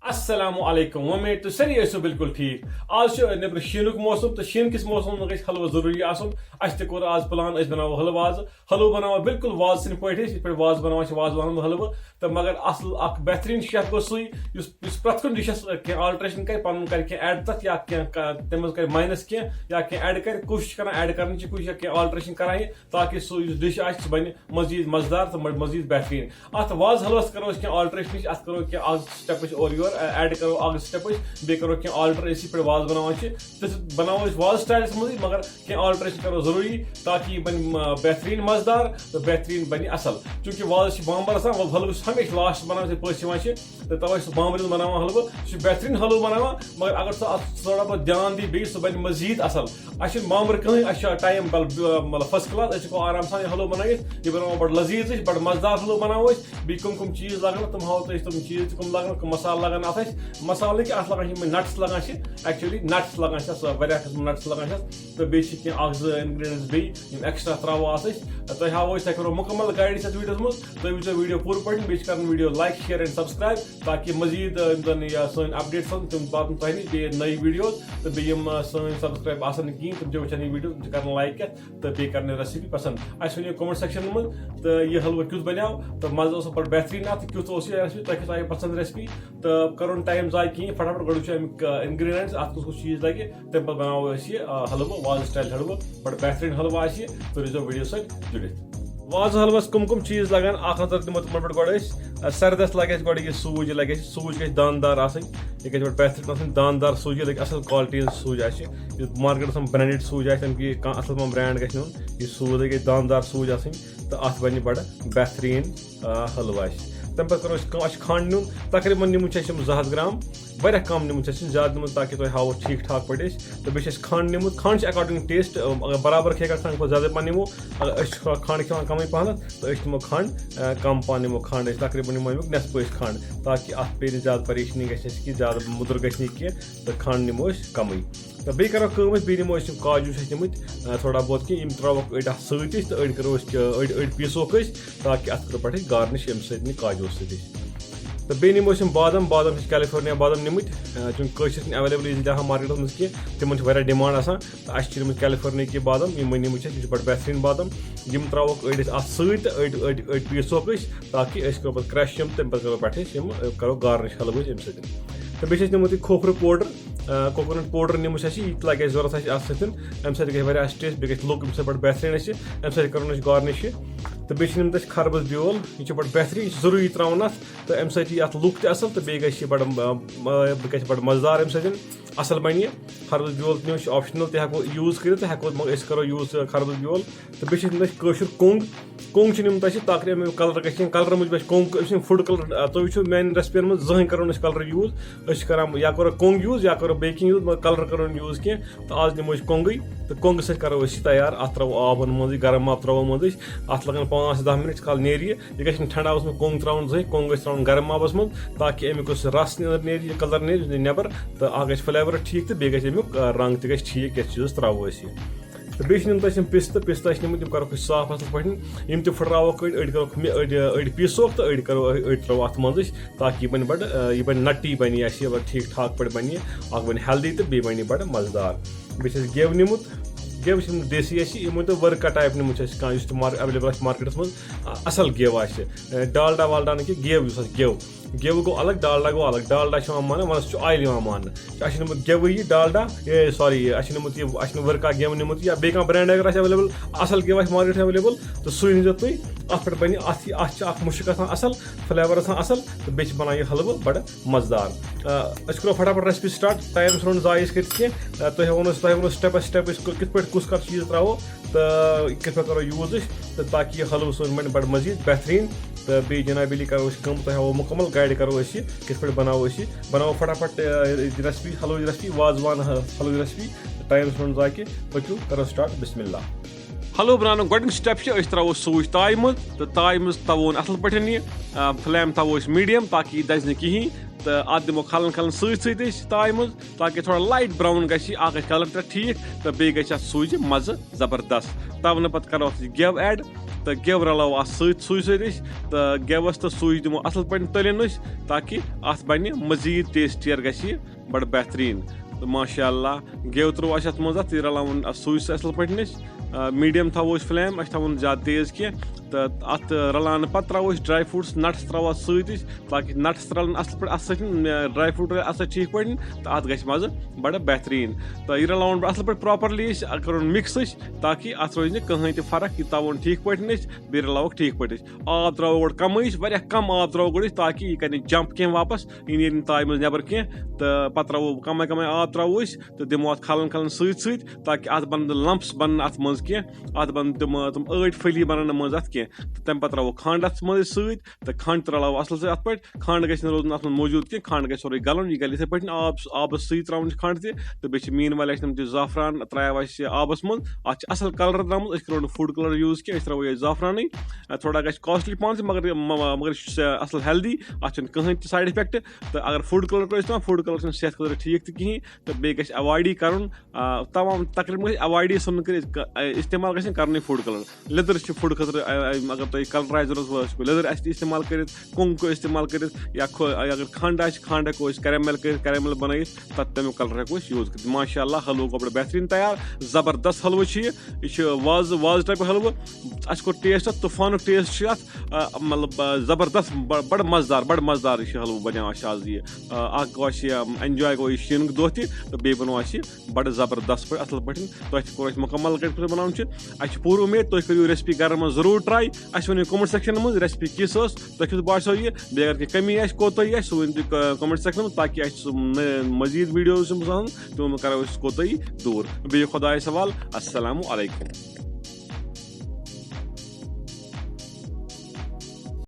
अस्सलामुअलैकुम उम्मीद तो सारी ऐसो बिल्कुल ठीक आज नबर शीनुक मौसम तो शीन किस मौसम में गई हलवा जरूरी आसन अस कोर आज प्लान बनावो हलवा आज हलवा बनावो बिल्कुल वाज सन पे वाज बनावान वाजवान हलवा तो मगर असल अख बेहतरीन शेफ गो सुई प्रत कुन डिशस कह आल्ट्रेशन कर पन कर ऐड तथ या तम कर माइनस कह या ऐड कर कोशिश कर ऐड कर कोशिश कह आल्ट्रेशन कराए ताकि सो डिश आ बन मजीद मजेदार तो मजीद बेहतरीन अत वाज हलवस करो कह आल्ट्रेशन अत करो कह आज स्टेप और योर ऐड करो आगे स्टेप बे करो कह आल्टर इसी पे वाज बनावान बनावो वाज स्टाइलस मज मगर कह आल्ट्रेशन करो जरूरी ताकि यह बन बेहतरीन मजेदार तो बेहतरीन बन असल चूंकि वाज बामबर आसान हलव हमेशा लास्ट बनाने पे तो तवे सह बामर बनावा हलव सह बेहतरीन हलव बनावा मगर अगर सह थोड़ा बहुत ध्यान दी बे सह बन मजीद असल अ बामर कहीं अ टाइम मतलब फर्स्ट क्लास आराम सान हलव बनाई यह बनावो बड़ लजीज बड़ मजेदार हलव बनावो बे कम चीज लगन तुम हाव तुम चीज कम लगन मसाल लगन अत मसाल कि अत लगान नट्स लगान एक्चुअली नट्स लगान किस्म नट्स लगान तो बे इंग्रेडिएंट्स बे एक्स्ट्रा त्रो अत तुम हाव तुम करो मुकम्मल गाइड वीडियो मज तुम वो वीडियो पूर पे कर video like share and subscribe ताकि मजीद सन अपडेट्स तुम वातन तुम बे नई वीडियो तो बे सन सब्सक्राइब आसान कहीं तुम वुचान यह वीडियो तुम कर लाइक तो बे कर रेसिपी पसंद अस वो कमेंट सेक्शन मज तो यह हलवा क्युत बनो तो मजा बड़ बेहतरीन अत क्युत रेसिपी तुम आई पसंद रेसिपी तो करो टाइम जाय कहीं फटाफट गो इंग्रेडिएंट्स अत कुछ चीज लगे तम पे बनावो हलवा वाज स्टाइल हलवा बड़ बेहतरीन हलवा तो रोजो वीडियो सहित जुड़ित वाज हलवस कम चीज लगान नजर दिमो तुम पे सरदस लगे गो सूज लगे सूज गई दानदार यह गई बेहतरीन दानदार सूज लगे असल क्वालिटी सूज मार्केट ब्रांडेड सूज असल ब्रांड गई यह सूज लगे दानदार सूज तो अत बन बड़ बेहतरीन हलवा तम पे करो खंड नुन तकरीबन निम 200 ग्राम वारिया कम निम ज्यादा निम ताकि तुम हाव ठीक ठाक पे तो बे खंड निमुत खंड अकॉर्डिंग टेस्ट अगर बराबर खेगा खंड ज्यादा पा निमो अगर खंड खेवान कम पहन तो निमो खंड कम पा निमो खंड तकरीबन निमो नेसफ खंड ताकि अत पे ज्यादा परेशानी गि ज्यादा मुदर गि कह तो खंड निमो कम तो बे करो बे निमो काजू निमित थोड़ा बहुत कि त्रोक अड़ सत तो अड़ करो अड़ पीसोक ताकि अत करो पे गार्निश अमे काजू सत तो बे निमो बादाम कैलिफोर्निया बादाम निमित चूंकि एवेलेबल जहाँ मार्केट मज कह तिम डिमांड आसान तो अ कैलिफोर्निया की बादाम यम निमित बड़ बेहतरीन बादाम यम त्रोक अड़ अत अड़ पीसोक ताकि करो क्रश तम पे करो पे करो गार्निश हलव अमे सत तो बे निमुत खोखर पाउडर कोकोनट पाउडर निम यह लगे जरूरत अमे सह टेस्ट बे लुक बड़ बेहतरीन अमे सह करो गार्निश तो बे निम खरबस ब्योल यह बड़ बेहतरीन जरूरी त्रावन तो अमे सह अत लुक असल तो बे बड़ मजेदार अमे सह असल बन खरबस ब्योल तो ऑप्शनल तो यूज कर करो यूज खरबस ब्योल तो बे कोंग कोंग निम तकरीबन कलर कलर मुझ कोंग फूड कलर तुम वो मान रेसिपी मज जहें करो कलर यूज कर या करो कोंग यूज या करो बेकिंग यूज कलर करो यूज कह तो आज निमो कोंग तो कोंग सह करो तैयार अत त्रो आबन मज गर्म आब त्रो मज अत लगन 5-10 मिनट कल नीर यह गि ठंडा कोंग त्रावन जहें कोंग त्रावन गर्म आबस मज ताकि अमुक रस नीर कलर नीर नेबर तो अ फ्लेवर ठीक तो बे अमुक रंग तक ठीक ये चीज त्रो तो बे निम पिस्ता निम करो साफ असल पे तुम फुटरावक अड़ करो अड़ पीसोक तो अड़ करो अड़ त्रो अत मज ताकि यह बन बड़ यह बन नट्टी बन ठीक ठाक पे बन बन हेल्दी तो बे बन बड़ मजेदार बे गेव निमुत गेव देसी यमो तो वर्का टाइप निमुत एवेलेबल मार्केट मज असल गेव डालडा वालडा ना गेव गेव गो अलग डालडा गो अलग डालडा मान वन आयल मान निमुत गेव यह डालडा सॉरी निमुत वर्का गेव निमुत या बे ब्रांड अगर एवेलेबल असल गेव मार्केट एवेलेबल तो सू नी तुम अत पे बन अत मुश्क असल फ्लेवर असल तो बे बनान यह हलव बड़ मजेदार करो फटाफट रेसिपी स्टार्ट टाइम रोन जाय कर तुम वो स्टेप स्टेप कित कुछ चीज त्रो तो कित करो यूज तो ताकि यह हलव सोन बन बड़ मजीद बेहतरीन तो बे जनाबिली करो कम तुम मुकम्मल गाइड करो कित बनाओ फटाफट recipe halwa recipe Wazwan halwa recipe time रोन जाय पकू करो स्टार्ट बिस्मिल्लाह हलव बनाने गोडनिक स्टेप त्रो सूज ताय मज तो ताय मज तवोन असल पे फ्लेम तवो मीडियम ताकि दज न कहीं तो अत दिमो खलन खलन सत ताय मज ताकि थोड़ा लाइट ब्राउन कलर ठीक तो बे सूज मज़ जबरदस्त तवन पे करो गेव ऐड तो गेव रलाव अत सूजी सत तो गेवस तो सूजी दिमो असल पे तलिन ताकि अत बन मजीद टेस्टियर गि बड़ बेहतरीन तो माशाअल्लाह गेव त्रो अत मज रलावन सूजी असल पे मीडियम थो फ्लेम थोन ज़्यादा तेज़ कह तो अत रलान पे throw dry fruits nuts throw सत ताकि नट्स रलन असल पे अत ड्राई फ्रूट अत ठीक पे तो अत गज मज़ बड़ बेहतरीन तो यह रलावन असल पे प्रॉपरली कर मिक्स ताकि अत रोज कहीं तो फर्क यह तवन ठीक पे बे रलावक ठीक पे आब त्रो गोड़ कम कम आब त्रो गोड़ ताकि यह कर जंप कह वापस यह नी ताय मज नबर कह तो पे त्रो कम आब त्रो तो दिमो अत खलन खलन सत ताकि अत बन लम्प्स बन अत मज कह अत बन तम ऐट फली बन मज अत कह तो तम पे त्रो खंड अत मज सत तो खंड रलाव असल अत पे खंड गि रोजन अत मौजूद कह खंड गि सोरे गलन यह गल इथे पे आब सत त्रा खंड तो बे मीन वाल तम ज़ाफ़रान त्राव आबस मज अत असल कलर द्रामुत करो फूड कलर यूज कह त्रो ज़ाफ़रान थोड़ा गि कॉस्टली पान मगर मगर असल हेल्दी अत कहीं साइड इफेक्ट तो अगर फूड कलर करो इस्तेमाल फूड कलर सेहत खुद ठीक तो कहें तो बे गि अवॉइड कर तमाम तकरीबन अवॉइड इस्तेमाल गि कर फूड कलर लेदर फूड खुद अगर तुम कलर जरूरत लेदर इस्तेमाल कर कुंग इस्तेमाल कर या अगर खंड खंड हेको कैरेमल कैरेमल बन तमिक कलर हेको यूज कर माशाअल्लाह हलवो गो बेहतरीन तैयार जबरदस्त हलवो यह वाज वाज टाइप हलवो अस कोर टेस्ट तूफान टेस्ट मतलब जबरदस्त बड़ मज़ेदार यह हलवो बनो आज यह गो एंजॉय गो शीन दह तो बे बनो बड़ जबरदस्त पे असल पे तुम मुकम्मल कर बनान पूरी उम्मीद तुम करो रेसिपी घर में जरूर ट्राई अस वो कमेंट सेक्शन में रेसिपी किस तुम बासो यह बे अगर कमी कोताही सह वन कमेंट सेक्शन में ताकि मजीद वीडियोज तुम करो कोताही दूर बे खुदा सवाल अस्सलामु अलैकुम।